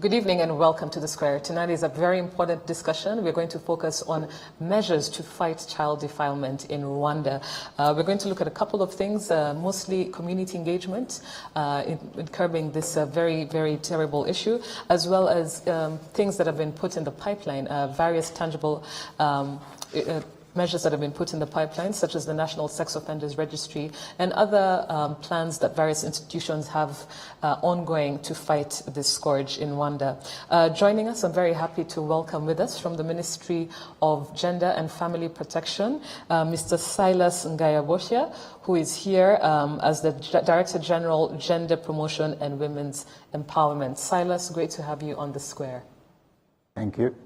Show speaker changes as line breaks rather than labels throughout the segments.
Good evening and welcome to The Square. Tonight is a very important discussion. We're going to focus on measures to fight child defilement in Rwanda. We're going to look at a couple of things, mostly community engagement in curbing this very, very terrible issue, as well as things that have been put in the pipeline, various tangible measures that have been put in the pipeline, such as the National Sex Offenders Registry and other plans that various institutions have ongoing to fight this scourge in Rwanda. Joining us, I'm very happy to welcome with us from the Ministry of Gender and Family Protection, Mr. Silas Ngayaboshia, who is here as the Director General, Gender Promotion and Women's Empowerment. Silas, great to have you on The Square.
Thank you.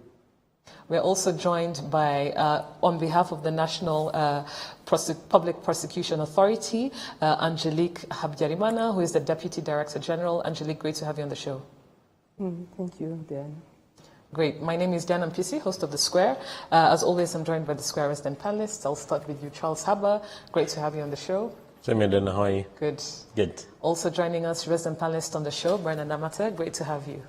We're also joined by, on behalf of the National Public Prosecution Authority, Angelique Habyarimana, who is the Deputy Director General. Angelique, great to have you on the show.
Thank you, Dan.
Great. My name is Dan Mpisi, host of The Square. As always, I'm joined by The Square resident panelists. I'll start with you, Charles Haba. Great to have you on the show.
Same here, Dan. How are you?
Good.
Good.
Also joining us, resident panelist on the show, Bernard Namata. Great to have you.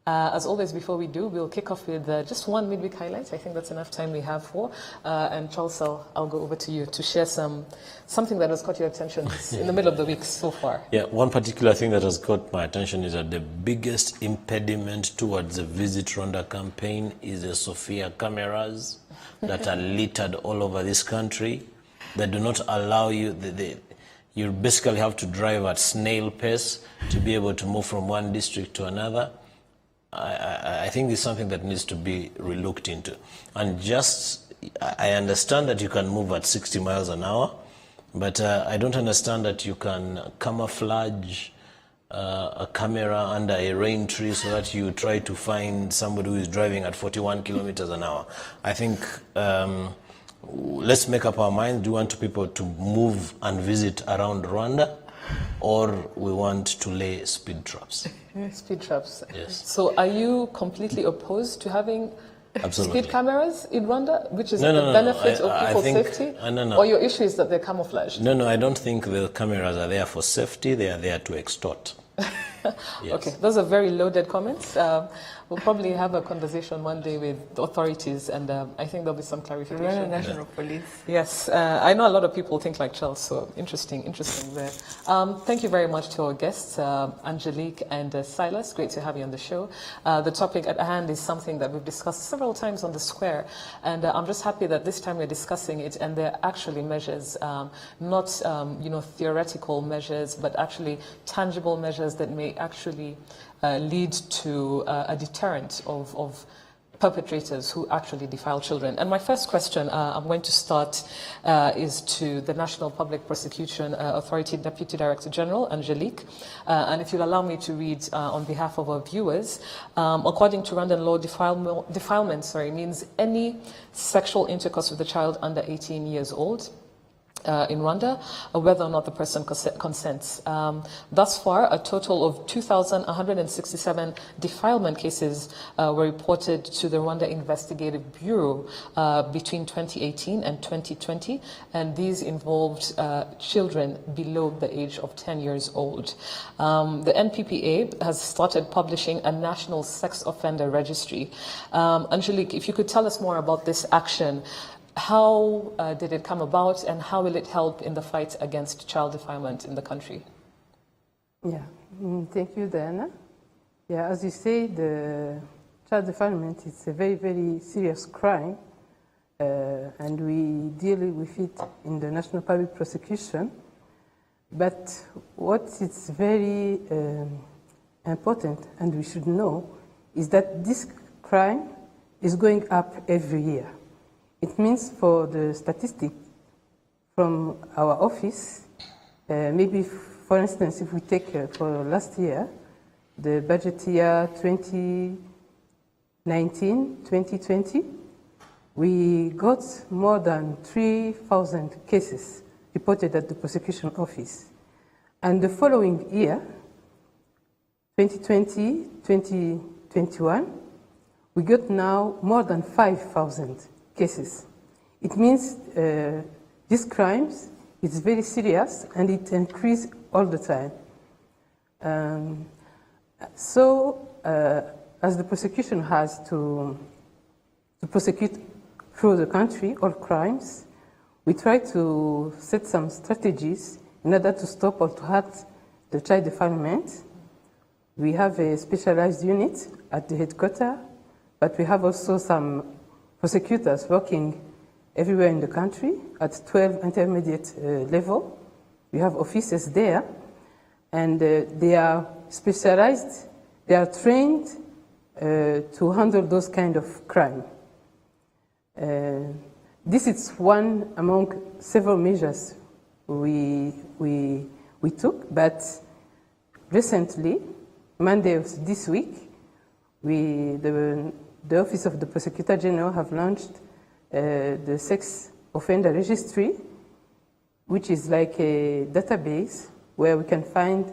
As always, before we do, we'll kick off with just one midweek highlight. I think that's enough time we have for. And Charles, I'll go over to you to share something that has caught your attention in the middle of the week so far.
Yeah, one particular thing that has caught my attention is that the biggest impediment towards the Visit Rwanda campaign is the Sophia cameras that are littered all over this country that do not allow you, you basically have to drive at snail pace to be able to move from one district to another. I think it's something that needs to be relooked into. And I understand that you can move at 60 miles an hour, but I don't understand that you can camouflage a camera under a rain tree so that you try to find somebody who is driving at 41 kilometers an hour. I think let's make up our minds. Do we want people to move and visit around Rwanda, or we want to lay speed traps?
Speed traps.
Yes.
So are you completely opposed to having speed cameras in Rwanda, which is the benefit of people's safety?
No.
Or your issue is that they're camouflaged?
No, I don't think the cameras are there for safety. They are there to extort. Yes.
Okay, those are very loaded comments. We'll probably have a conversation one day with authorities, and I think there'll be some clarification.
National Police.
Yes, I know a lot of people think like Charles, so interesting there. Thank you very much to our guests, Angelique and Silas. Great to have you on the show. The topic at hand is something that we've discussed several times on The Square, and I'm just happy that this time we're discussing it, and they're actually measures, not theoretical measures, but actually tangible measures that may actually lead to a deterrent of perpetrators who actually defile children. And my first question I'm going to start is to the National Public Prosecution Authority Deputy Director General, Angelique. And if you'll allow me to read on behalf of our viewers, according to Rwandan law, defilement means any sexual intercourse with a child under 18 years old in Rwanda, whether or not the person consents. Thus far, a total of 2,167 defilement cases were reported to the Rwanda Investigative Bureau between 2018 and 2020, and these involved children below the age of 10 years old. The NPPA has started publishing a national sex offender registry. Angelique, if you could tell us more about this action. How did it come about, and how will it help in the fight against child defilement in the country?
Yeah, thank you, Diana. Yeah, as you say, the child defilement is a very, very serious crime, and we deal with it in the National Public Prosecution. But what is very important, and we should know, is that this crime is going up every year. It means for the statistic from our office, maybe for instance, if we take for last year, the budget year 2019-2020, we got more than 3,000 cases reported at the prosecution office. And the following year, 2020-2021, we got now more than 5,000 cases. It means these crimes is very serious and it increases all the time. So, as the prosecution has to prosecute through the country all crimes, we try to set some strategies in order to stop or to halt the child defilement. We have a specialized unit at the headquarters, but we have also some prosecutors working everywhere in the country at 12 intermediate level. We have officers there, and they are specialized, they are trained to handle those kind of crime. This is one among several measures we took, but recently, Monday of this week, the Office of the Prosecutor General have launched the Sex Offender Registry, which is like a database where we can find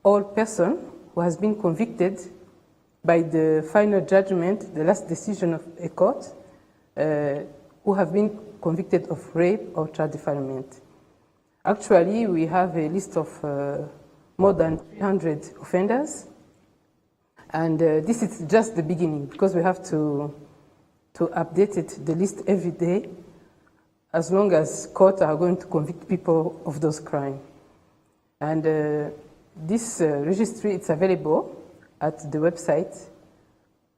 all persons who has been convicted by the final judgment, the last decision of a court, who have been convicted of rape or child defilement. Actually, we have a list of more than 300 offenders, and this is just the beginning because we have to update it, the list every day, as long as courts are going to convict people of those crimes. And this registry, it's available at the website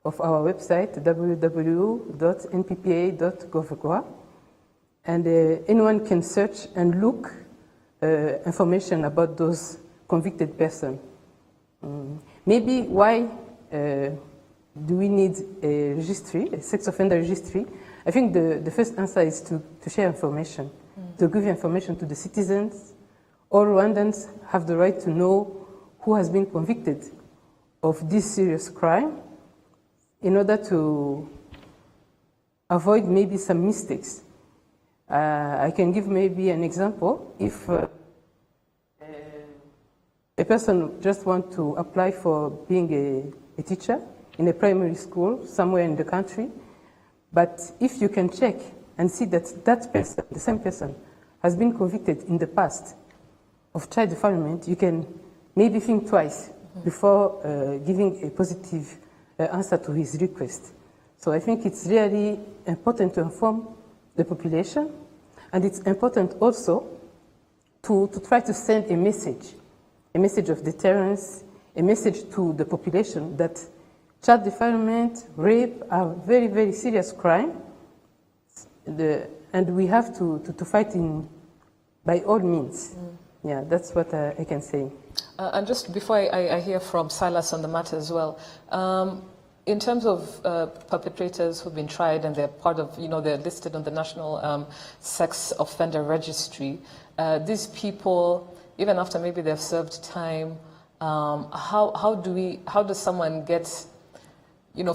of our website, www.nppa.gov.gwa, and anyone can search and look information about those convicted persons. Maybe why do we need a registry, a sex offender registry? I think the first answer is to share information, to give information to the citizens. All Rwandans have the right to know who has been convicted of this serious crime in order to avoid maybe some mistakes. I can give maybe an example. If a person just wants to apply for being a teacher in a primary school somewhere in the country, but if you can check and see that that person, the same person, has been convicted in the past of child defilement, you can maybe think twice before giving a positive answer to his request. So I think it's really important to inform the population, and it's important also to try to send a message of deterrence, a message to the population that child defilement, rape are very, very serious crime, and we have to fight by all means. Yeah, that's what I can say.
And just before I hear from Silas on the matter as well, in terms of perpetrators who've been tried and they're part of, they're listed on the National Sex Offender Registry, these people, even after maybe they've served time, how does someone get,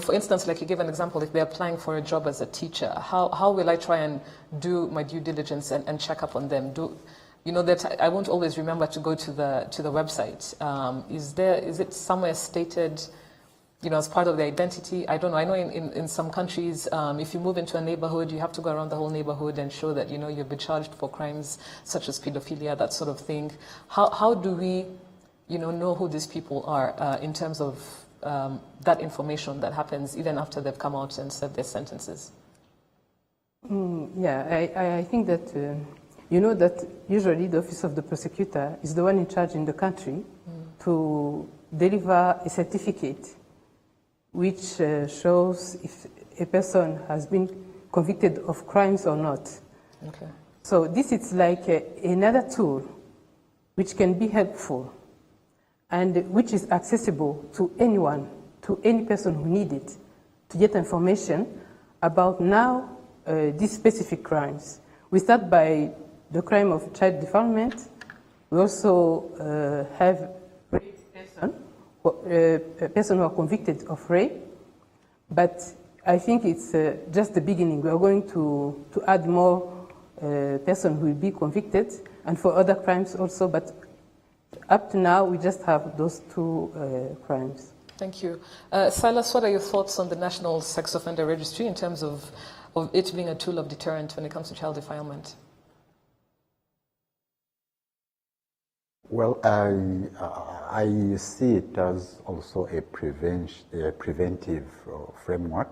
for instance, like you gave an example, if they're applying for a job as a teacher, how will I try and do my due diligence and check up on them? That I won't always remember to go to the website. Is it somewhere stated, as part of the identity? I don't know. I know in some countries, if you move into a neighborhood, you have to go around the whole neighborhood and show that, you've been charged for crimes such as pedophilia, that sort of thing. How do we, know who these people are in terms of that information that happens even after they've come out and served their sentences?
I think that, that usually the Office of the Prosecutor is the one in charge in the country to deliver a certificate which shows if a person has been convicted of crimes or not. Okay. So this is like another tool which can be helpful and which is accessible to anyone, to any person who needs it, to get information about now these specific crimes. We start by the crime of child defilement. We also have a person who are convicted of rape, but I think it's just the beginning. We are going to add more persons who will be convicted, and for other crimes also, but up to now we just have those two crimes.
Thank you. Silas, what are your thoughts on the National Sex Offender Registry in terms of it being a tool of deterrent when it comes to child defilement?
Well, I see it as also a preventive framework,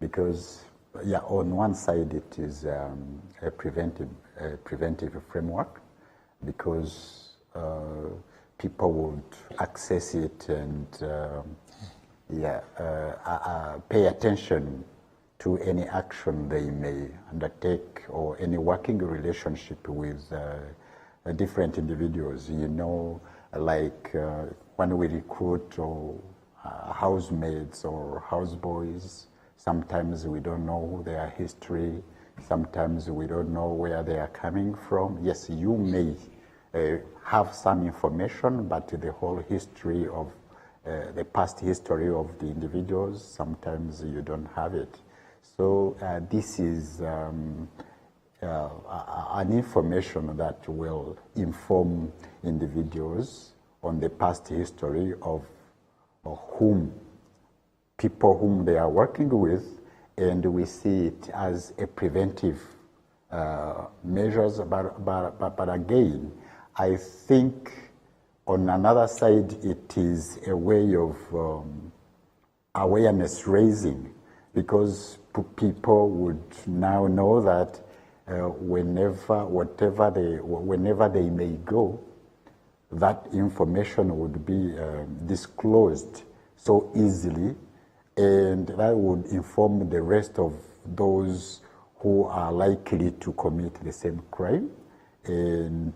because, yeah, on one side it is a preventive framework, because people would access it and pay attention to any action they may undertake or any working relationship with different individuals. You know, like when we recruit or housemaids or houseboys, sometimes we don't know their history, sometimes we don't know where they are coming from. Yes, you may have some information, but the whole history of the past history of the individuals, sometimes you don't have it. So this is an information that will inform individuals on the past history of people whom they are working with, and we see it as a preventive measures. But again, I think on another side, it is a way of awareness raising, because people would now know that whenever they may go, that information would be disclosed so easily, and that would inform the rest of those who are likely to commit the same crime, and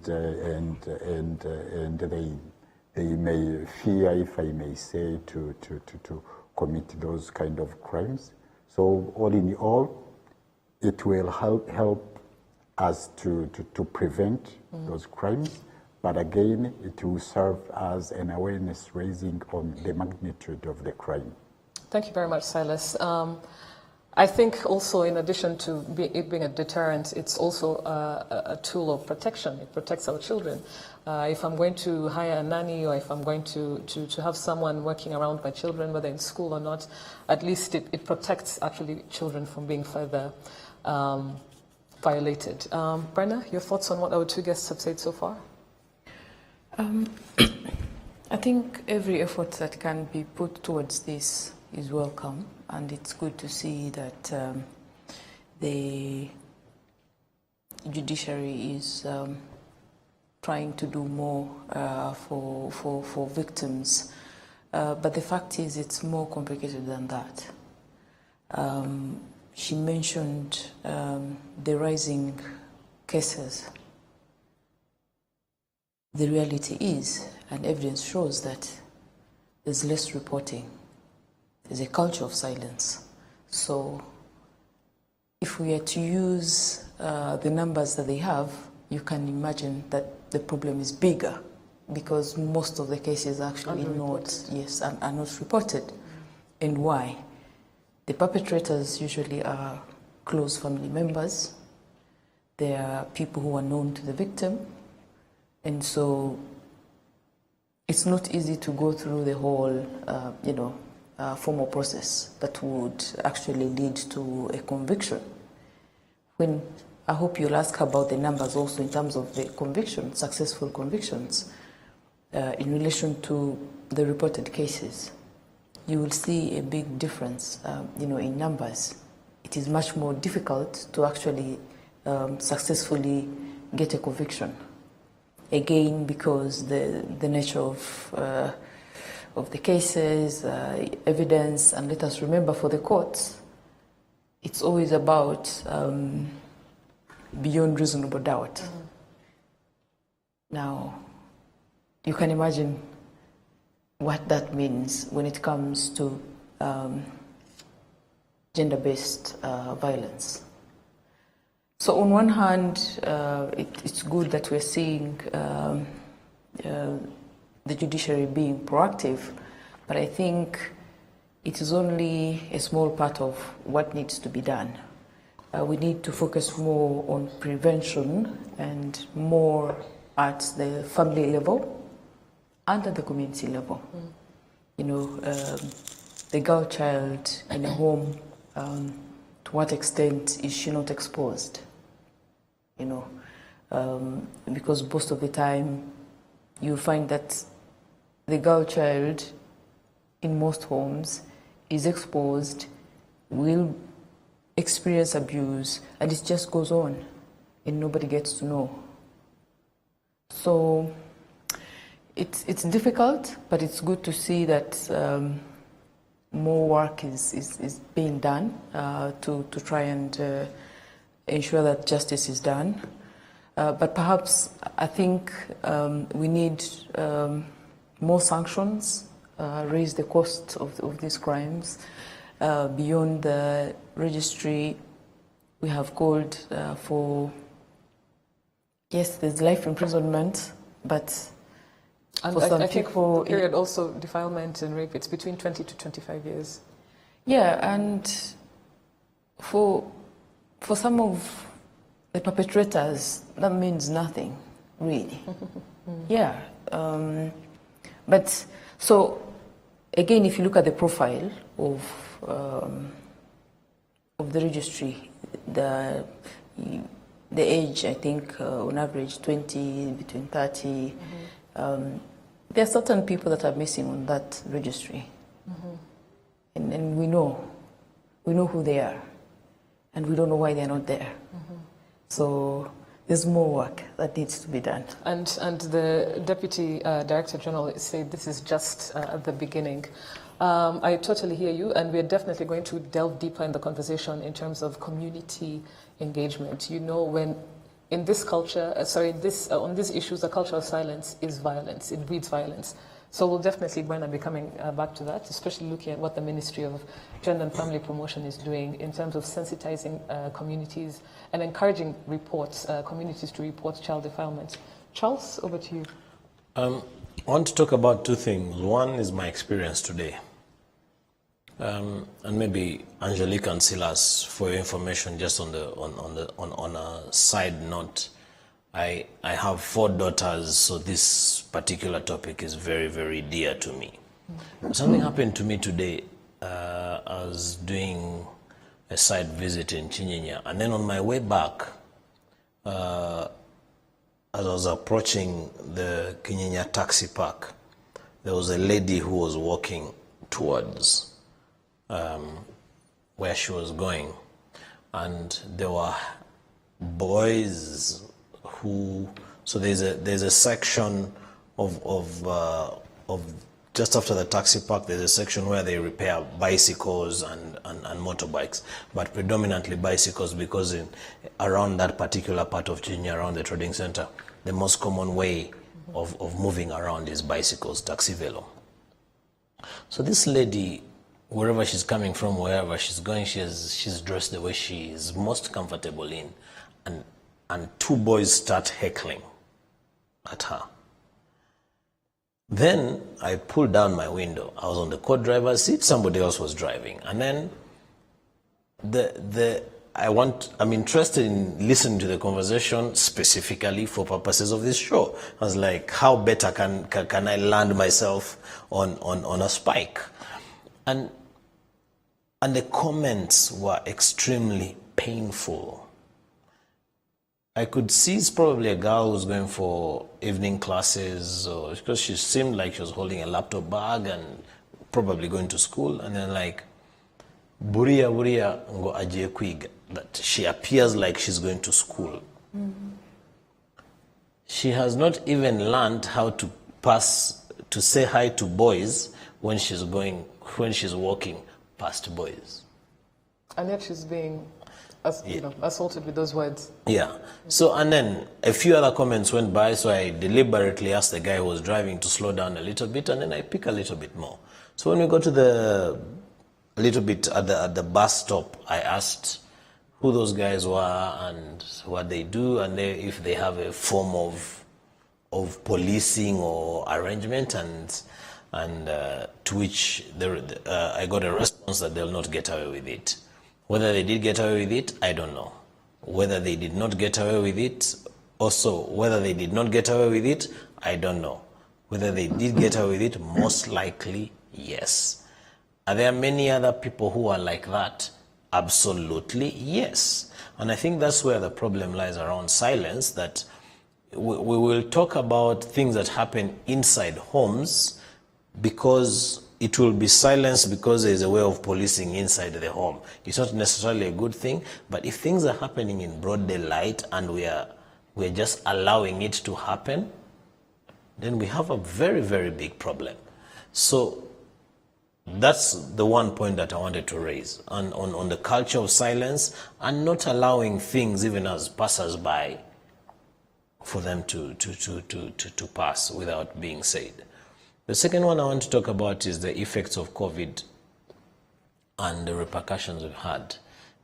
they may fear, if I may say, to commit those kind of crimes. So all in all, it will help us to prevent those crimes, but again, it will serve as an awareness raising on the magnitude of the crime.
Thank you very much, Silas. I think also, in addition to it being a deterrent, it's also a tool of protection. It protects our children. If I'm going to hire a nanny, or if I'm going to have someone working around my children, whether in school or not, at least it protects actually children from being further violated. Brenna, your thoughts on what our two guests have said so far?
I think every effort that can be put towards this is welcome, and it's good to see that the judiciary is trying to do more for victims. But the fact is, it's more complicated than that. She mentioned the rising cases. The reality is, and evidence shows, that there's less reporting. There's a culture of silence. So if we are to use the numbers that they have, you can imagine that the problem is bigger, because most of the cases are actually are not reported. And why? The perpetrators usually are close family members. They are people who are known to the victim. And so it's not easy to go through the whole, formal process that would actually lead to a conviction. When I hope you'll ask about the numbers also in terms of the convictions, successful convictions, in relation to the reported cases. You will see a big difference, in numbers. It is much more difficult to actually successfully get a conviction. Again, because the nature of the cases, evidence, and let us remember, for the courts, it's always about beyond reasonable doubt. Now, you can imagine what that means when it comes to gender-based violence. So on one hand, it's good that we're seeing the judiciary being proactive, but I think it is only a small part of what needs to be done. We need to focus more on prevention and more at the family level and at the community level. The girl child in a home, to what extent is she not exposed? Because most of the time you find that the girl child in most homes is exposed, will experience abuse, and it just goes on and nobody gets to know. So it's difficult, but it's good to see that more work is being done to try and ensure that justice is done. But perhaps I think we need more sanctions, raise the cost of these crimes. Beyond the registry, we have called for, yes, there's life imprisonment, but
and
for some
I think
people,
the period also, defilement and rape, it's between 20 to 25 years.
yeah, and for some of the perpetrators, that means nothing, really. Yeah, but so again, if you look at the profile of the registry, the age, I think, on average, 20, between 30. There are certain people that are missing on that registry, and we know who they are, and we don't know why they're not there. So there's more work that needs to be done.
And the Deputy Director General said this is just at the beginning. I totally hear you, and we're definitely going to delve deeper in the conversation in terms of community engagement. You know, when in this culture, on these issues, the culture of silence is violence. It breeds violence. So we'll definitely going to be coming back to that, especially looking at what the Ministry of Gender and Family Promotion is doing in terms of sensitizing communities and encouraging communities to report child defilement. Charles, over to you.
I want to talk about two things. One is my experience today. And maybe Angelique and Silas, for your information, just on a side note, I have 4 daughters, so this particular topic is very, very dear to me. Something happened to me today. I was doing a site visit in Chinyinya, and then on my way back, as I was approaching the Chinyinya taxi park, there was a lady who was walking towards where she was going, and there were boys who, so there's a section of just after the taxi park, there's a section where they repair bicycles and motorbikes, but predominantly bicycles, because around that particular part of Chinya, around the trading center, the most common way of moving around is bicycles, taxi velo. So this lady, wherever she's coming from, wherever she's going, she's dressed the way she is most comfortable in, and 2 boys start heckling at her. Then I pulled down my window. I was on the co-driver's seat, somebody else was driving, and then I'm interested in listening to the conversation specifically for purposes of this show. I was like, how better can I land myself on a spike? And the comments were extremely painful. I could see it's probably a girl who was going for evening classes, or because she seemed like she was holding a laptop bag and probably going to school, and then like, buria ngo aje kwiga, that she appears like she's going to school. She has not even learned how to say hi to boys when she's walking past boys.
And yet she's being assaulted with those words.
Yeah. So, and then a few other comments went by, so I deliberately asked the guy who was driving to slow down a little bit, and then I pick a little bit more. So when we got to a little bit at the bus stop, I asked who those guys were and what they do, and if they have a form of policing or arrangement, and to which I got a response that they'll not get away with it. Whether they did get away with it, I don't know. Whether they did not get away with it, also, whether they did not get away with it, I don't know. Whether they did get away with it, most likely, yes. Are there many other people who are like that? Absolutely, yes. And I think that's where the problem lies around silence, that we will talk about things that happen inside homes because it will be silenced because there is a way of policing inside the home. It's not necessarily a good thing, but if things are happening in broad daylight and we're just allowing it to happen, then we have a very, very big problem. So that's the one point that I wanted to raise on the culture of silence and not allowing things, even as passers-by, for them to pass without being said. The second one I want to talk about is the effects of COVID and the repercussions we've had.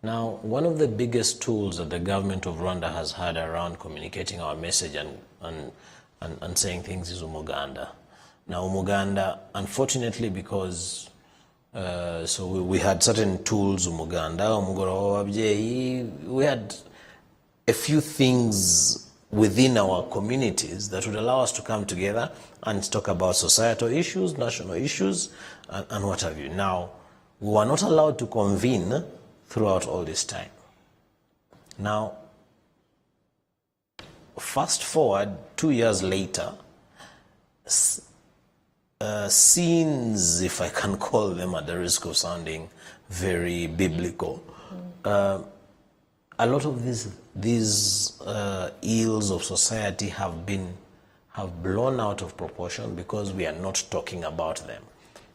Now, one of the biggest tools that the government of Rwanda has had around communicating our message and saying things is umuganda. Now, umuganda, unfortunately, because so we had certain tools, umuganda, umugoro wabyeyi, we had a few things within our communities that would allow us to come together and talk about societal issues, national issues, and what have you. Now, we were not allowed to convene throughout all this time. Now, fast forward 2 years later, scenes, if I can call them at the risk of sounding very biblical, a lot of these ills of society have blown out of proportion because we are not talking about them.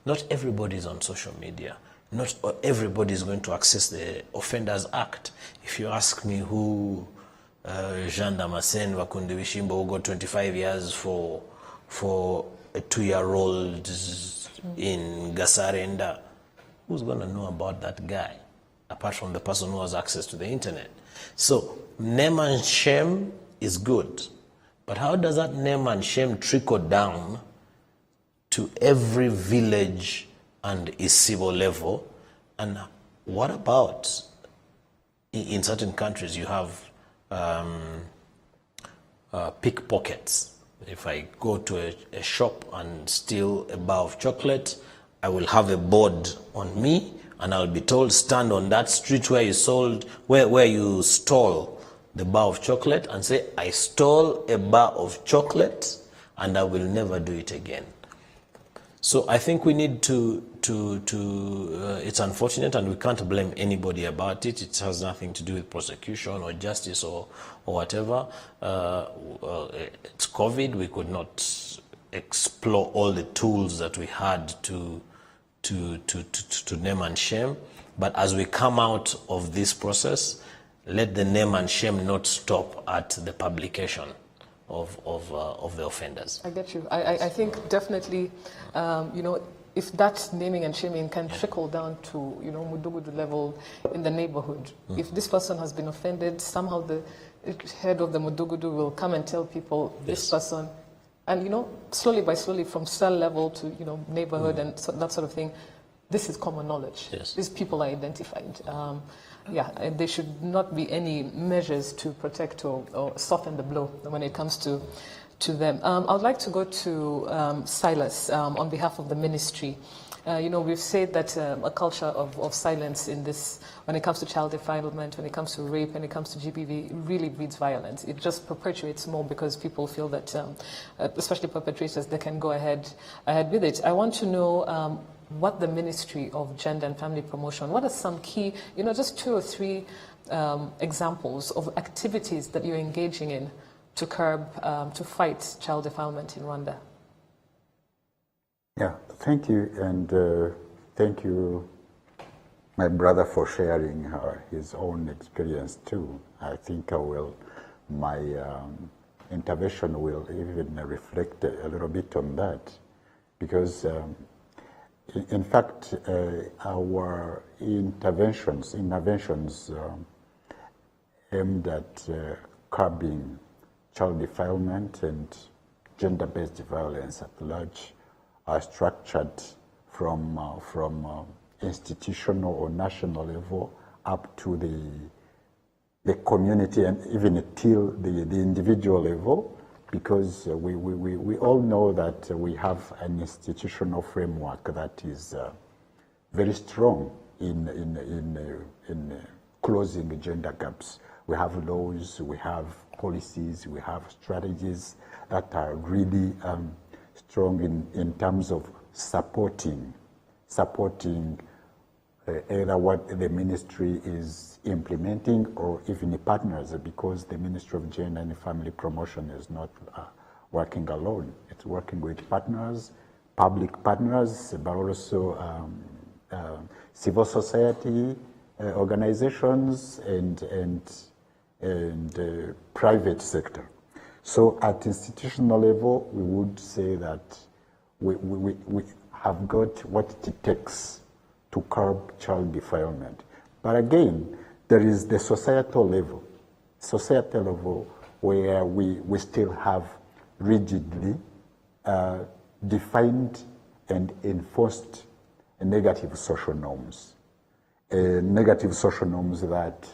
Not everybody is on social media. Not everybody is going to access the Offenders Act. If you ask me who Jean Damascene Vakundi Wishimbo, who got 25 years for a 2-year-old in Gasarenda, who's going to know about that guy, apart from the person who has access to the internet? So name and shame is good, but how does that name and shame trickle down to every village and Isibo level? And what about in certain countries you have pickpockets? If I go to a shop and steal a bar of chocolate, I will have a board on me and I'll be told, stand on that street where you stole the bar of chocolate and say, I stole a bar of chocolate and I will never do it again. So I think we need to it's unfortunate and we can't blame anybody about it. It has nothing to do with prosecution or justice or whatever. It's COVID. We could not explore all the tools that we had to name and shame. But as we come out of this process, let the name and shame not stop at the publication of the offenders.
I get you. I think definitely, if that naming and shaming can trickle down to, Mudugudu level in the neighborhood. If this person has been offended, somehow the head of the Mudugudu will come and tell people this person, and slowly by slowly from cell level to neighborhood and that sort of thing, this is common knowledge.
Yes.
These people are identified. And there should not be any measures to protect or soften the blow when it comes to them. I would like to go to Silas on behalf of the ministry. We've said that a culture of silence in this, when it comes to child defilement, when it comes to rape, when it comes to GBV, really breeds violence. It just perpetuates more because people feel that, especially perpetrators, they can go ahead with it. I want to know what the Ministry of Gender and Family Promotion, what are some key, just 2 or 3 examples of activities that you're engaging in to curb, to fight child defilement in Rwanda?
Yeah, thank you, and thank you, my brother, for sharing his own experience too. I think my intervention will even reflect a little bit on that, because in fact, our interventions aimed at curbing child defilement and gender-based violence at large are structured from institutional or national level up to the community and even till the individual level, because we all know that we have an institutional framework that is very strong in closing gender gaps. We have laws, we have policies, we have strategies that are really strong in terms of supporting either what the ministry is implementing or even the partners, because the Ministry of Gender and Family Promotion is not working alone. It's working with partners, public partners, but also civil society organizations and private sector. So at institutional level, we would say that we have got what it takes to curb child defilement. But again, there is the societal level where we still have rigidly defined and enforced negative social norms. Negative social norms that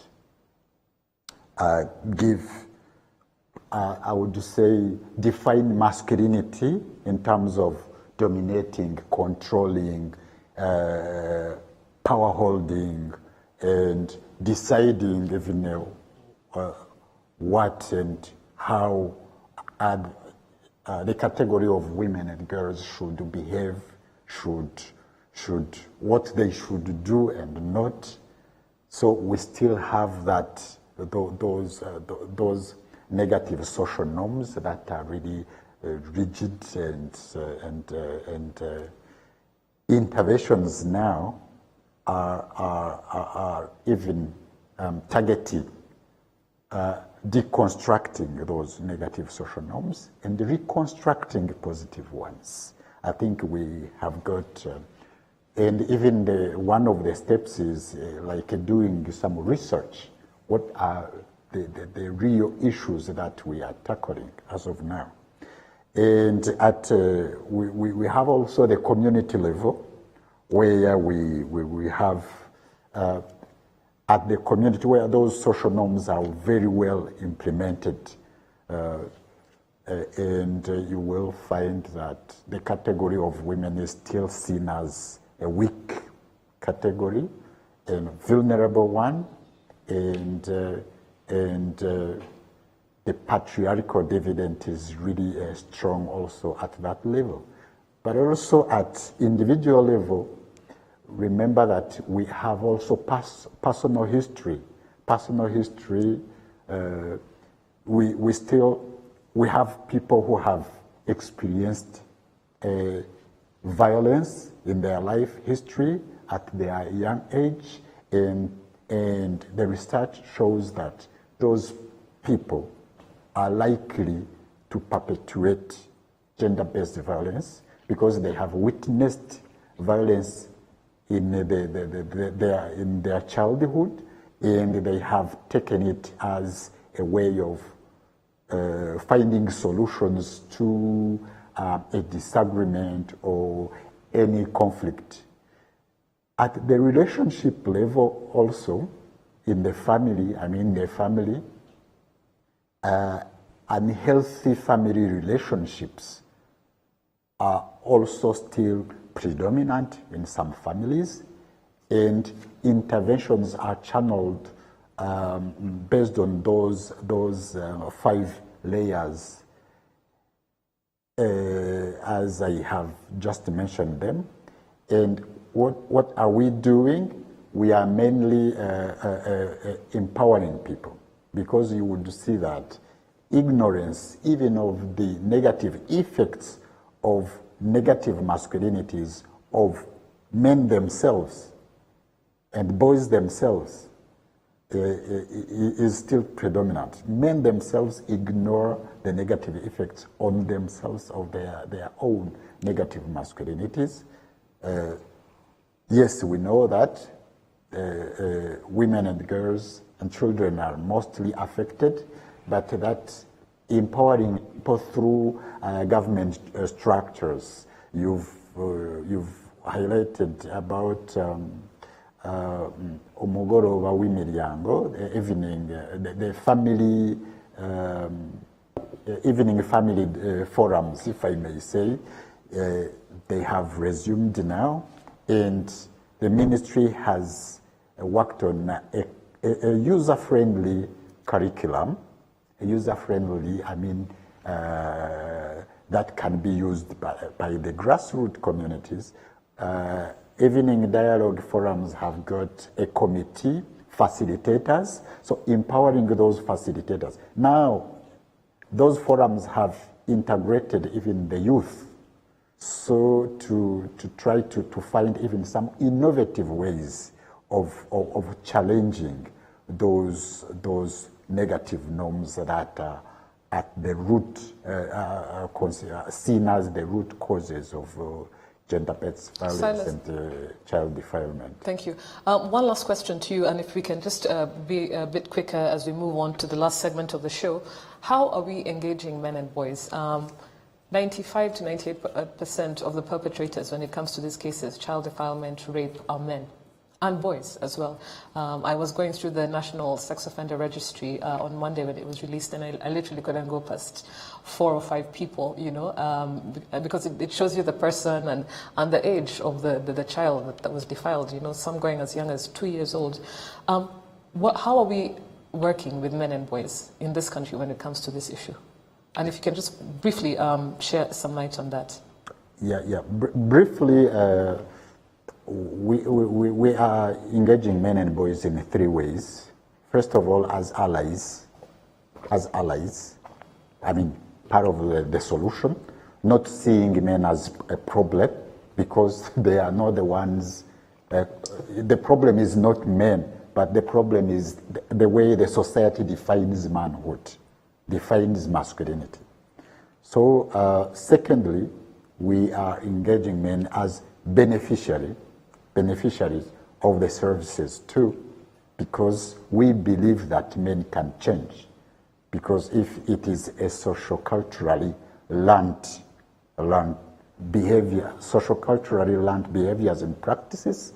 give, I would say, define masculinity in terms of dominating, controlling, power holding, and deciding even what and how the category of women and girls should behave, what they should do and not. So we still have those negative social norms that are really rigid and interventions now are even targeting deconstructing those negative social norms and reconstructing positive ones. I think we have got, and even one of the steps is like doing some research. What are the real issues that we are tackling as of now? And we have also the community level, where we have at the community where those social norms are very well implemented, and you will find that the category of women is still seen as a weak category, a vulnerable one, and the patriarchal dividend is really strong also at that level. But also at individual level, remember that we have also personal history. Personal history, we have people who have experienced violence in their life history at their young age, and the research shows that those people are likely to perpetuate gender-based violence because they have witnessed violence in their childhood, and they have taken it as a way of finding solutions to a disagreement or any conflict. At the relationship level also, in the family, unhealthy family relationships are also still predominant in some families, and interventions are channeled based on those 5 layers, as I have just mentioned them. And what are we doing? We are mainly empowering people, because you would see that ignorance, even of the negative effects of negative masculinities of men themselves and boys themselves, is still predominant. Men themselves ignore the negative effects on themselves of their own negative masculinities. Yes, we know that women and girls and children are mostly affected, but that empowering people through government structures. You've highlighted about umugoroba w'imiryango, the family, evening family forums, if I may say. They have resumed now, and the ministry has worked on a user-friendly curriculum, user-friendly, that can be used by the grassroots communities. Evening dialogue forums have got a committee, facilitators, so empowering those facilitators. Now, those forums have integrated even the youth, so to try to find even some innovative ways of challenging those negative norms that are at the root, seen as the root causes of gender-based violence
Silas.
and child defilement.
Thank you. One last question to you, and if we can just be a bit quicker as we move on to the last segment of the show. How are we engaging men and boys? 95 to 98% of the perpetrators when it comes to these cases, child defilement, rape, are men. And boys as well. I was going through the National Sex Offender Registry on Monday when it was released, and I literally couldn't go past 4 or 5 people, because it shows you the person and the age of the child that was defiled, some going as young as 2 years old. How are we working with men and boys in this country when it comes to this issue? And if you can just briefly share some light on that. Yeah.
Briefly, we are engaging men and boys in 3 ways. First of all, as allies. Part of the solution, not seeing men as a problem, because they are not the ones. The problem is not men, but the problem is the way the society defines manhood, defines masculinity. So, secondly, we are engaging men as beneficiaries of the services too, because we believe that men can change. Because if it is a socio-culturally learned behavior, socio-culturally learned behaviors and practices,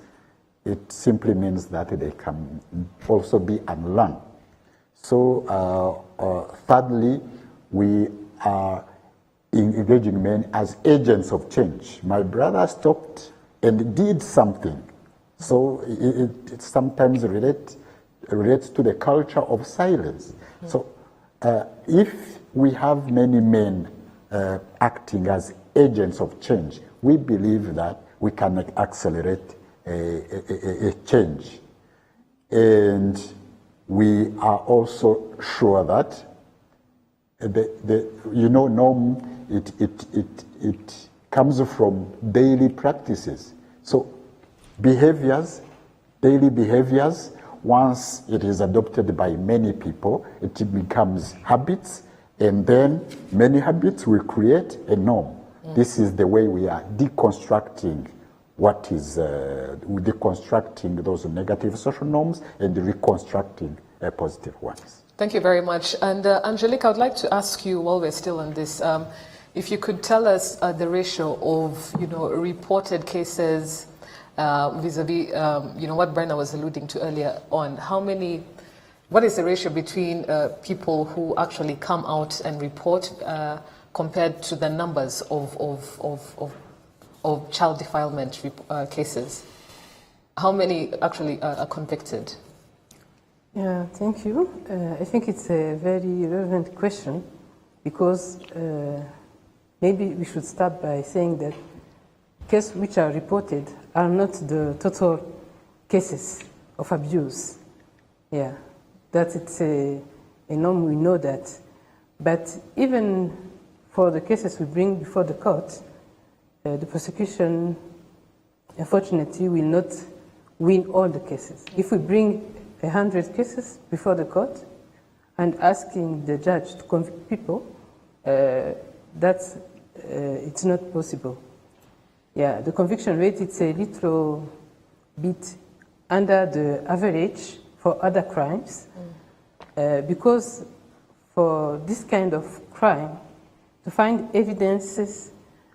it simply means that they can also be unlearned. So, thirdly, we are engaging men as agents of change. My brother stopped and did something. So it sometimes relates to the culture of silence. So if we have many men acting as agents of change, we believe that we can accelerate a change. And we are also sure that norm, it comes from daily practices. So daily behaviors, once it is adopted by many people, it becomes habits, and then many habits will create a norm. This is the way we are deconstructing deconstructing those negative social norms and reconstructing positive ones.
Thank you very much. And Angelique, I would like to ask you, while we're still on this, if you could tell us the ratio of, reported cases vis-a-vis, what Brenna was alluding to earlier on. What is the ratio between people who actually come out and report compared to the numbers of child defilement cases? How many actually are convicted?
Yeah, thank you. I think it's a very relevant question, because maybe we should start by saying that cases which are reported are not the total cases of abuse. Yeah, that it's a norm, we know that. But even for the cases we bring before the court, the prosecution, unfortunately, will not win all the cases. If we bring 100 cases before the court and asking the judge to convict people, it's not possible. Yeah, the conviction rate, it's a little bit under the average for other crimes, because for this kind of crime, to find evidences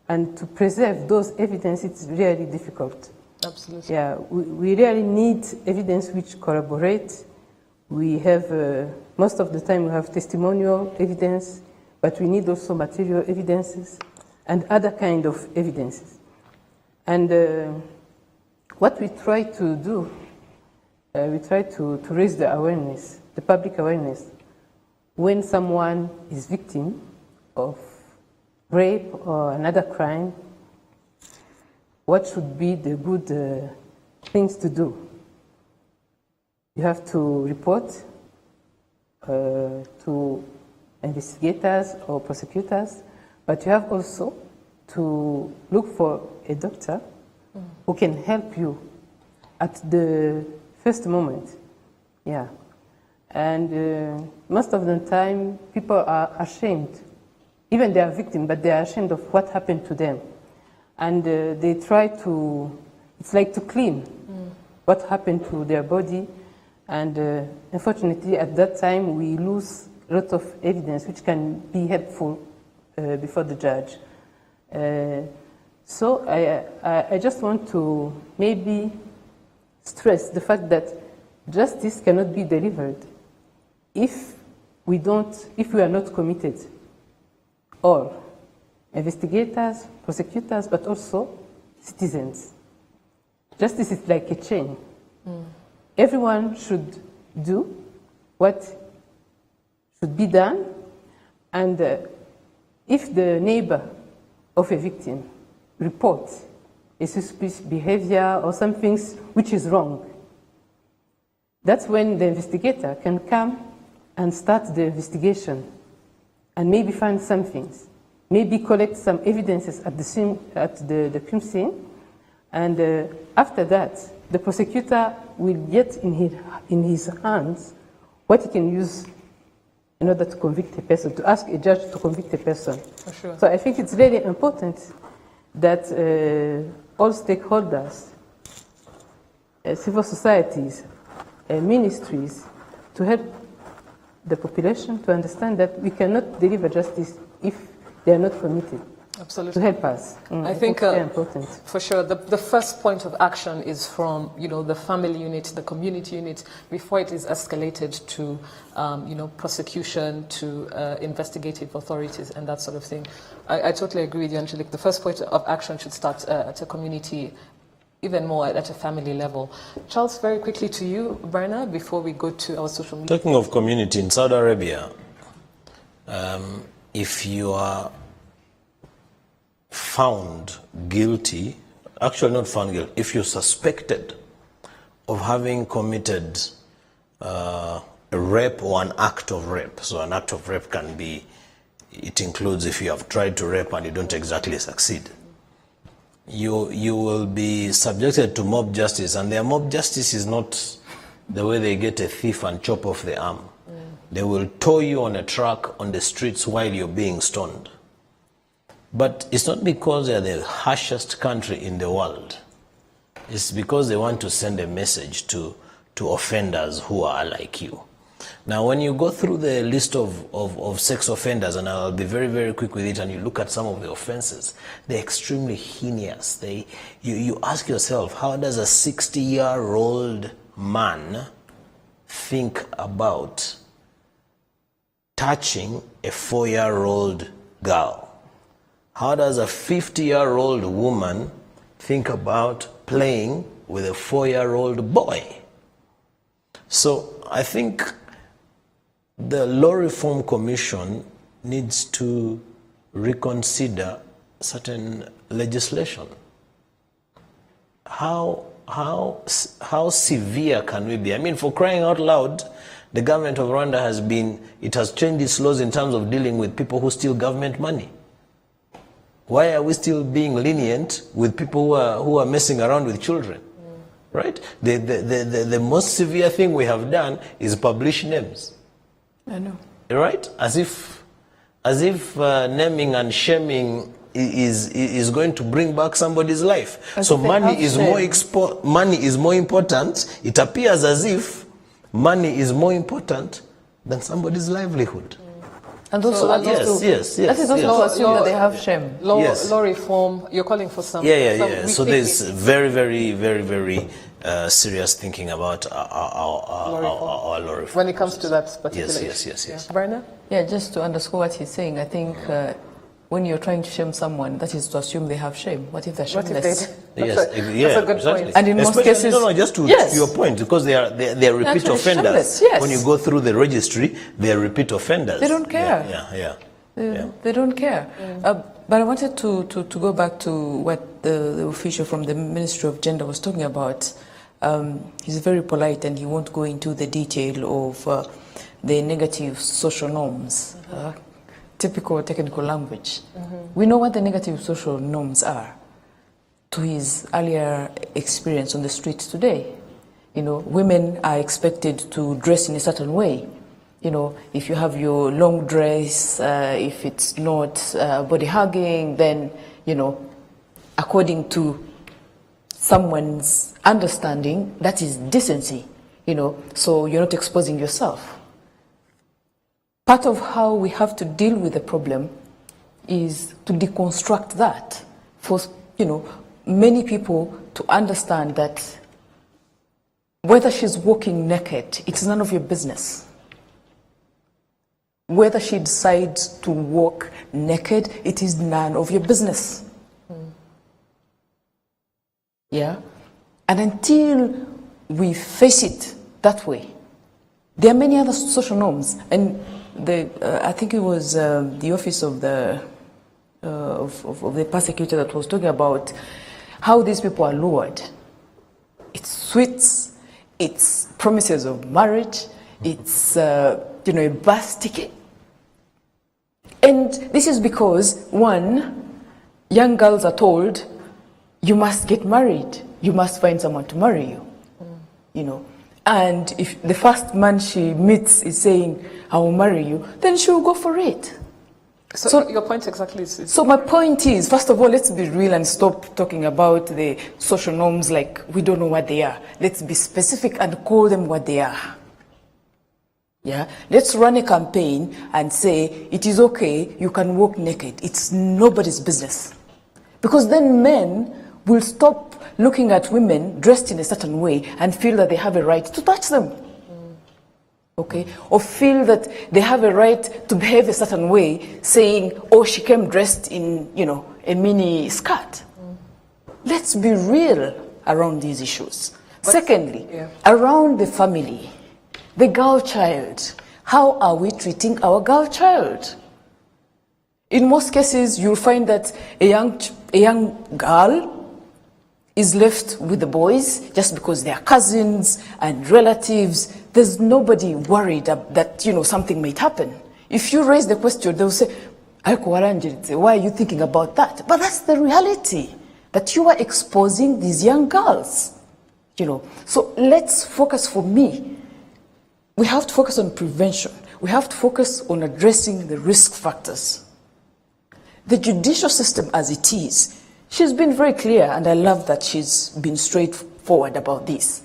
and to preserve those evidences, it's really difficult.
Absolutely.
Yeah, we really need evidence which corroborate. We have, most of the time we have testimonial evidence, but we need also material evidences and other kind of evidences. And what we try to do, we try to raise the awareness, the public awareness, when someone is victim of rape or another crime, what should be the good things to do? You have to report to investigators or prosecutors, but you have also to look for a doctor who can help you at the first moment. Yeah. And most of the time, people are ashamed. Even they are victims, but they are ashamed of what happened to them. And they try to, it's like to clean what happened to their body. And unfortunately, at that time, we lose a lot of evidence which can be helpful before the judge. So I just want to maybe stress the fact that justice cannot be delivered if we are not committed. All investigators, prosecutors, but also citizens. Justice is like a chain. Everyone should do what should be done, and if the neighbor of a victim reports a suspicious behavior or something which is wrong, that's when the investigator can come and start the investigation and maybe find some things, maybe collect some evidences at the scene, at the crime scene, and after that, the prosecutor will get in his hands what he can use in order to convict a person, to ask a judge to convict a person.
For sure.
So I think it's very important that all stakeholders, civil societies, ministries, to help the population to understand that we cannot deliver justice if they are not committed.
Absolutely.
To help us.
I think
it's very important.
For sure, the first point of action is from the family unit, the community unit, before it is escalated to prosecution, to investigative authorities and that sort of thing. I totally agree with you, Angelique. The first point of action should start at a community, even more at a family level. Charles, very quickly to you, Bernard, before we go to our social media.
Talking of community, in Saudi Arabia, if you are found guilty, actually not found guilty, if you're suspected of having committed a rape or an act of rape, so an act of rape can be, it includes if you have tried to rape and you don't exactly succeed, you will be subjected to mob justice, and their mob justice is not the way they get a thief and chop off the arm. They will tow you on a truck on the streets while you're being stoned. But it's not because they're the harshest country in the world. It's because they want to send a message to offenders who are like you. Now, when you go through the list of sex offenders, and I'll be very, very quick with it, and you look at some of the offenses, they're extremely heinous. You ask yourself, how does a 60-year-old man think about touching a 4-year-old girl? How does a 50-year-old woman think about playing with a 4-year-old boy? So I think the Law Reform Commission needs to reconsider certain legislation. How severe can we be? I mean, for crying out loud, the government of Rwanda has changed its laws in terms of dealing with people who steal government money. Why are we still being lenient with people who are messing around with children? Right? The most severe thing we have done is publish names.
I know.
Right? As if naming and shaming is going to bring back somebody's life. So money is more important. It appears as if money is more important than somebody's livelihood.
And also, that is also to assume that they have shame.
Law reform, you're calling for some.
Yeah. So there's very, very, very, very serious thinking about our law reform.
When it comes to that particular issue.
Yes.
Bernard?
Yeah, just to underscore what he's saying, I think when you're trying to shame someone, that is to assume they have shame. What if they're
What if
shameless?
they?
Yes,
That's a good
exactly.
point.
And in most
Especially-
cases-
no, just to
Yes.
your point, because they are repeat
actually
offenders.
shameless, yes.
When you go through the registry, they are repeat offenders.
They don't care.
Yeah.
They don't care. But I wanted to go back to what the official from the Ministry of Gender was talking about. He's very polite and he won't go into the detail of the negative social norms, typical technical language. We know what the negative social norms are. To his earlier experience on the streets today, women are expected to dress in a certain way. If you have your long dress, if it's not body hugging, then, according to someone's understanding, that is decency, so you're not exposing yourself. Part of how we have to deal with the problem is to deconstruct that for, many people to understand that whether she's walking naked, it's none of your business. Whether she decides to walk naked, it is none of your business. Yeah? And until we face it that way, there are many other social norms. And I think it was the office of the prosecutor that was talking about how these people are lured. It's sweets, it's promises of marriage, it's a bus ticket. And this is because, one, young girls are told, you must get married, you must find someone to marry you, And if the first man she meets is saying, I will marry you, then she will go for it.
So your point exactly is...
So my point is, first of all, let's be real and stop talking about the social norms like we don't know what they are. Let's be specific and call them what they are. Yeah, let's run a campaign and say, it is okay, you can walk naked. It's nobody's business. Because then men will stop looking at women dressed in a certain way and feel that they have a right to touch them. Okay? Or feel that they have a right to behave a certain way, saying, oh, she came dressed in, a mini skirt. Let's be real around these issues. Secondly, around the family, the girl child. How are we treating our girl child? In most cases, you'll find that a young girl is left with the boys just because they are cousins and relatives. There's nobody worried that something might happen. If you raise the question, they'll say, why are you thinking about that? But that's the reality, that you are exposing these young girls. So let's focus. For me, we have to focus on prevention. We have to focus on addressing the risk factors. The judicial system as it is, she's been very clear, and I love that she's been straightforward about this.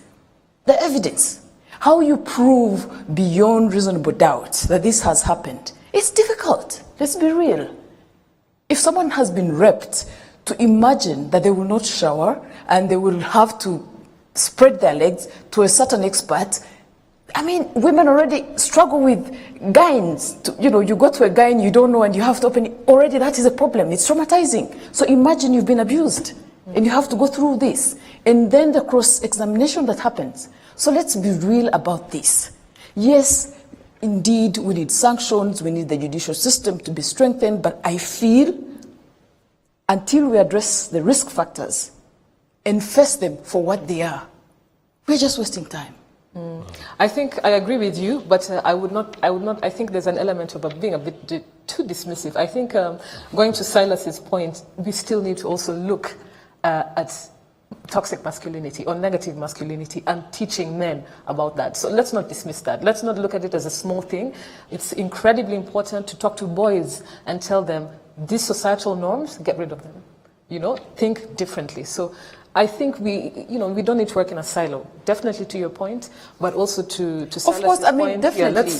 The evidence, how you prove beyond reasonable doubt that this has happened, it's difficult. Let's be real. If someone has been raped, to imagine that they will not shower and they will have to spread their legs to a certain expert. Women already struggle with gynes. You go to a gyne, you don't know, and you have to open it. Already that is a problem. It's traumatizing. So imagine you've been abused and you have to go through this. And then the cross-examination that happens. So let's be real about this. Yes, indeed, we need sanctions. We need the judicial system to be strengthened. But I feel until we address the risk factors and face them for what they are, we're just wasting time.
I think I agree with you, but I would not, I think there's an element of being a bit too dismissive. I think going to Silas's point, we still need to also look at toxic masculinity or negative masculinity and teaching men about that. So let's not dismiss that. Let's not look at it as a small thing. It's incredibly important to talk to boys and tell them these societal norms, get rid of them. Think differently. So I think we don't need to work in a silo. Definitely to your point, but also to Silas's
of course,
point.
definitely.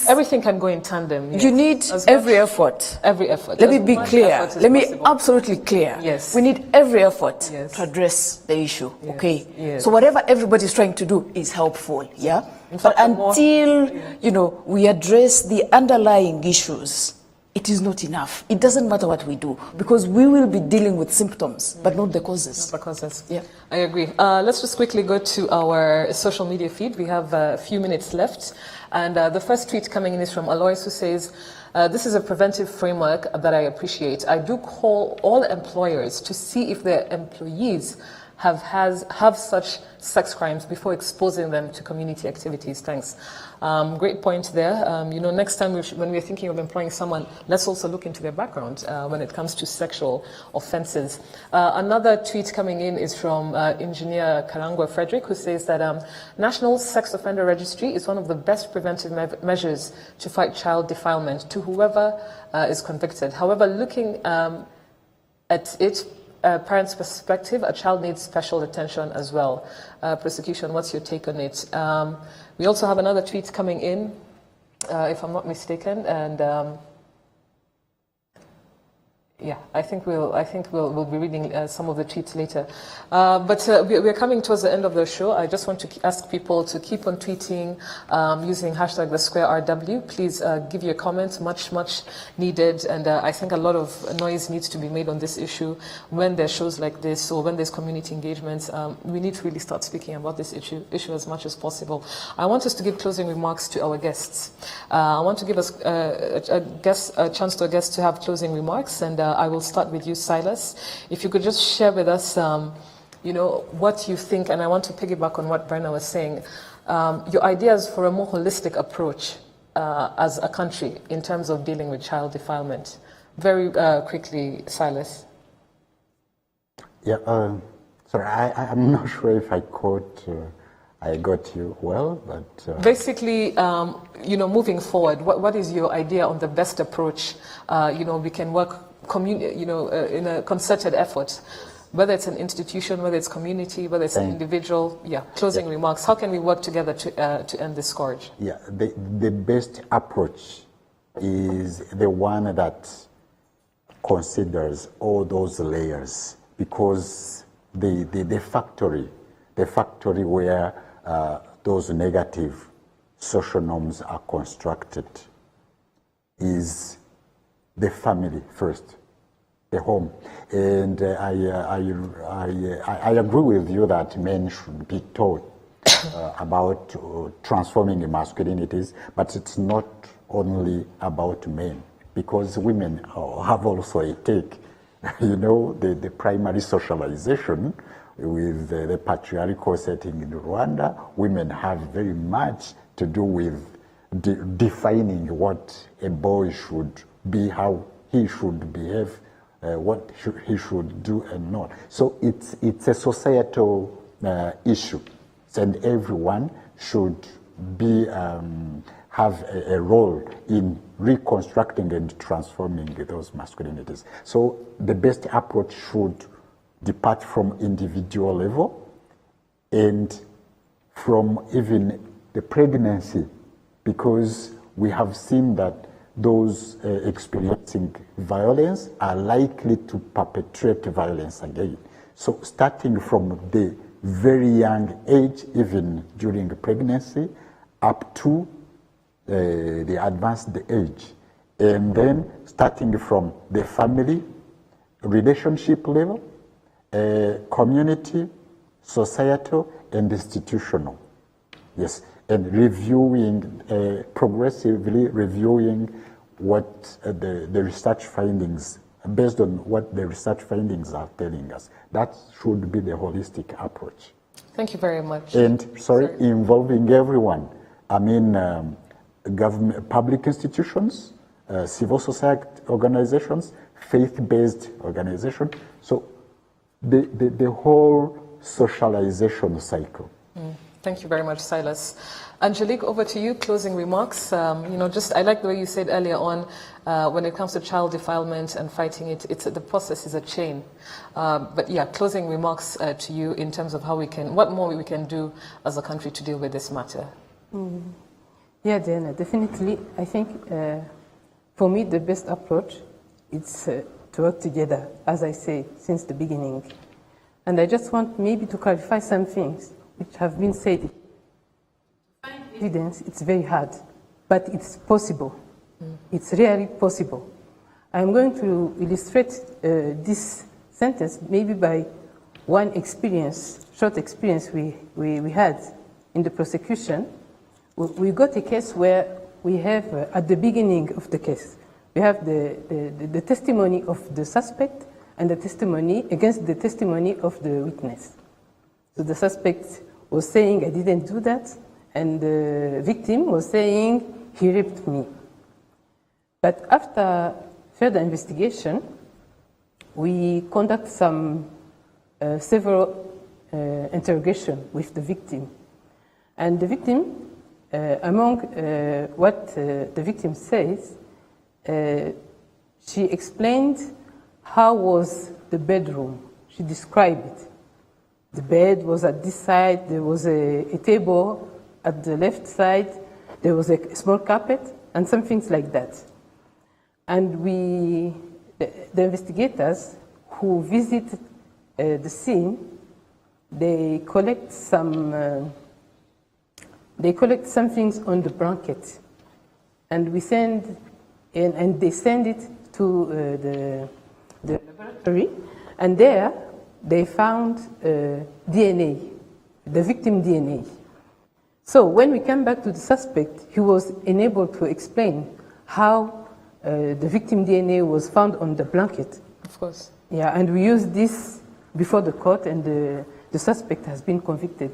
Everything can go in tandem.
You need every effort.
Every effort.
Let me be clear. Let me absolutely clear.
Yes.
We need every effort to address the issue.
Yes.
Okay.
Yes.
So whatever everybody is trying to do is helpful. Yeah.
In fact,
but until we address the underlying issues, it is not enough. It doesn't matter what we do, because we will be dealing with symptoms, but not the causes.
Because
Yeah.
I agree. Let's just quickly go to our social media feed. We have a few minutes left. And the first tweet coming in is from Alois, who says, this is a preventive framework that I appreciate. I do call all employers to see if their employees have such sex crimes before exposing them to community activities. Thanks. Great point there. Next time when we're thinking of employing someone, let's also look into their background when it comes to sexual offenses. Another tweet coming in is from engineer Karangwa Frederick, who says that National Sex Offender Registry is one of the best preventive measures to fight child defilement to whoever is convicted. However, looking at it, parent's perspective, a child needs special attention as well. Prosecution, what's your take on it? We also have another tweet coming in, if I'm not mistaken, and yeah, I think we'll be reading some of the tweets later. But we're coming towards the end of the show. I just want to ask people to keep on tweeting using hashtag #TheSquareRW. Please give your comments, much needed. And I think a lot of noise needs to be made on this issue. When there's shows like this or when there's community engagements, we need to really start speaking about this issue as much as possible. I want us to give closing remarks to our guests. I want to give us a chance to our guests to have closing remarks, and I will start with you, Silas. If you could just share with us, what you think, and I want to piggyback on what Brenna was saying, your ideas for a more holistic approach as a country in terms of dealing with child defilement. Very quickly, Silas.
Yeah, sorry, I'm not sure if I got you well, but...
Basically, moving forward, what is your idea on the best approach? We can work in a concerted effort, whether it's an institution, whether it's community, whether it's an individual. Yeah, closing remarks. How can we work together to end this scourge? Yeah,
the best approach is the one that considers all those layers, because the factory where those negative social norms are constructed is the family first, the home. And I agree with you that men should be taught about transforming the masculinities, but it's not only about men, because women have also a take. The primary socialization with the patriarchal setting in Rwanda, women have very much to do with defining what a boy should be, how he should behave, what he should do and not. So it's a societal issue, and everyone should have a role in reconstructing and transforming those masculinities. So the best approach should depart from individual level and from even the pregnancy, because we have seen that those experiencing violence are likely to perpetrate violence again. So starting from the very young age, even during pregnancy, up to the advanced age, and then starting from the family, relationship level, community, societal, and institutional. Yes, and progressively reviewing what the research findings, based on what the research findings are telling us. That should be the holistic approach.
Thank you very much.
And, involving everyone. I mean, government, public institutions, civil society organizations, faith-based organizations. So the whole socialization cycle.
Thank you very much, Silas. Angelique, over to you, closing remarks. I like the way you said earlier on, when it comes to child defilement and fighting it, the process is a chain. But yeah, closing remarks to you in terms of what more we can do as a country to deal with this matter.
Yeah, Diana, definitely. I think for me, the best approach is to work together, as I say, since the beginning. And I just want maybe to clarify some things which have been said. To find evidence, it's very hard, but it's possible. It's really possible. I'm going to illustrate this sentence maybe by one experience, short experience we had in the prosecution. We got a case where we have, at the beginning of the case, we have the testimony of the suspect and the testimony against the testimony of the witness. So the suspect was saying, I didn't do that, and the victim was saying, he raped me. But after further investigation, we conduct several interrogation with the victim. And the victim, among what the victim says, she explained how was the bedroom. She described it. The bed was at this side, there was a table at the left side, there was a small carpet, and some things like that. And the investigators who visit the scene, they collect some things on the blanket, and we send, and they send it to the laboratory, and there they found DNA, the victim DNA. So when we came back to the suspect, he was unable to explain how the victim DNA was found on the blanket.
Of course.
Yeah, and we used this before the court, and the suspect has been convicted.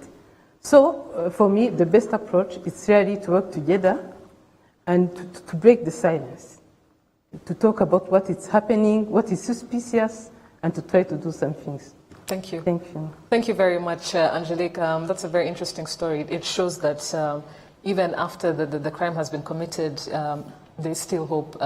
So for me, the best approach is really to work together and to break the silence, to talk about what is happening, what is suspicious, and to try to do some things.
Thank you.
Thank you.
Thank you very much, Angelique. That's a very interesting story. It shows that even after the crime has been committed, there's still hope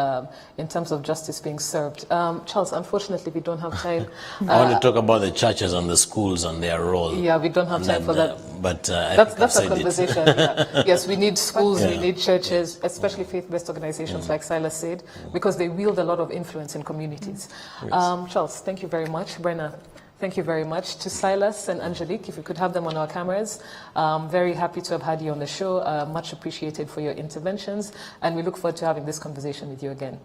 in terms of justice being served. Charles, unfortunately, we don't have time.
I want to talk about the churches and the schools and their role.
Yeah, we don't have time for that.
But
that's a conversation. Yeah. Yes, we need schools, we need churches, especially faith-based organizations like Silas said, because they wield a lot of influence in communities.
Yes.
Charles, thank you very much. Brenna, thank you very much. To Silas and Angelique, if we could have them on our cameras, very happy to have had you on the show. Much appreciated for your interventions, and we look forward to having this conversation with you again.